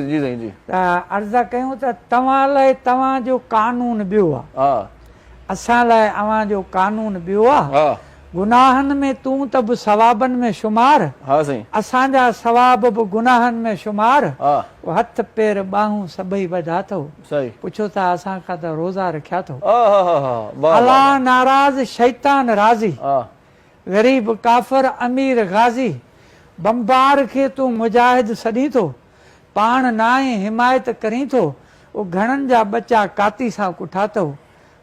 जी साईं जी। अर्ज़ कयूं त तव्हां लाइ तव्हां जो कानून ॿियो आहे, हाँ असां लाइ अव्हां जो कानून ॿियो आहे। हाँ गुनाहनि में तूं त बि सवाबनि में शुमार, हाँ साईं। असांजा सवाब बि गुनाहनि में शुमार। हाँ हथ पेर बाहूं सभई वधा अथव, सही। पुछो था असां खां त रोज़ा रखिया अथव। वाह अलाह नाराज़ शैतान राज़ी, हाँ ग़रीब काफ़िर अमीर गाज़ी। बम्बार खे तूं मुजाहिद सॾी थो, पाण नाए हिमायत करीं थो। वो घणनि जा बच्चा काती सां कुठा अथव,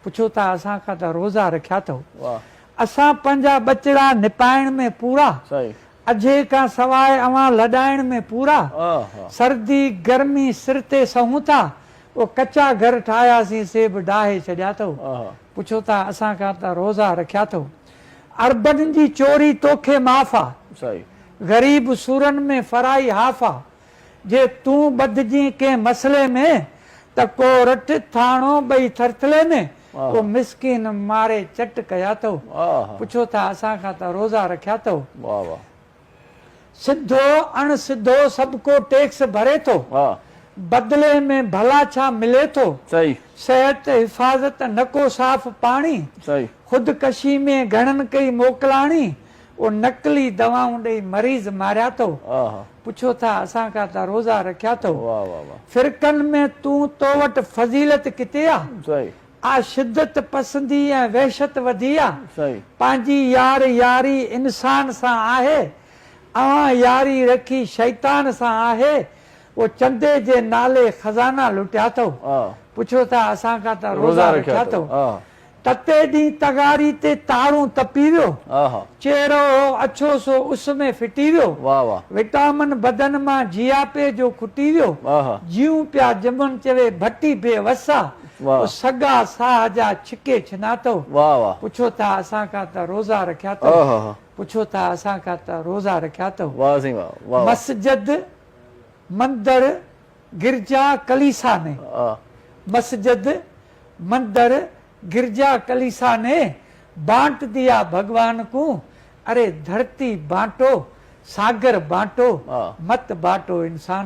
पुछो था असां खां त रोज़ा रखिया अथव। वाह असां पंहिंजा बचड़ा निपाइण में पूरा, सही। अझे खां सवाइ अवां लॾाइण में पूरा। सर्दी गर्मी सिर ते सहूं था, वो कचा घर ठाहियासीं से बि डाहे छॾिया अथव। पुछो था असां खां त रोज़ा रखिया अथव। अरबनि जी चोरी तोखे माफ़ आहे, सही। ग़रीब सूरनि में फराई हाफ़ आहे। जे तूं ॿधजी कंहिं मसइले में त को रठ थाणो ॿई थरथले में, वो मिसकिन मारे चट कया अथव। पुछो था असां खां त रोज़ा रखिया अथव। वाह वाह। सिधो अण सिधो सभु को टैक्स भरे थो, बदले में भला छा मिले थो। सही। सेहत हिफ़ाज़त न को साफ़ पाणी, सही। ख़ुदकशी में घणनि कई मोकिलाणी। वो नकली दवाऊं ॾेई मरीज़ मारिया अथव। पुछो था असां खां त रोज़ा रखिया अथव। फिरकनि में तूं तो वटि फज़ीलत किथे आहे, सही। आ शिदत पसंदी ऐं वहशत वधी आहे। सही। पंहिंजी यारी इंसान सां आहे, अवां यारी रखी शैतान सां आहे। वो चंदे जे नाले खज़ाना लुटिया अथव। पुछो था असां खां त रोज़ा रखिया अथव। तते ॾींहुं तगारी ते तारूं तपी वियो, चेहरो अछो सो उस में फिटी वियो। विटामिन बदन मां जियापे जो खुटी वियो, जीव पिया जमन चवे भट्टी बे वसा। सगा साह जा छिके छिना अथव। पुछो था असां खां त रोज़ा रखिया अथव। पुछो था असां खां त रोज़ा रखिया अथव। मस्जिद मंदर गिरजा कलीसा ने, मस्जिद मंदिर गिरजा कलीसा ने बांट दिया भगवान को। अरे धरती बांटो सागर बांटो, मत बांटो इंसान।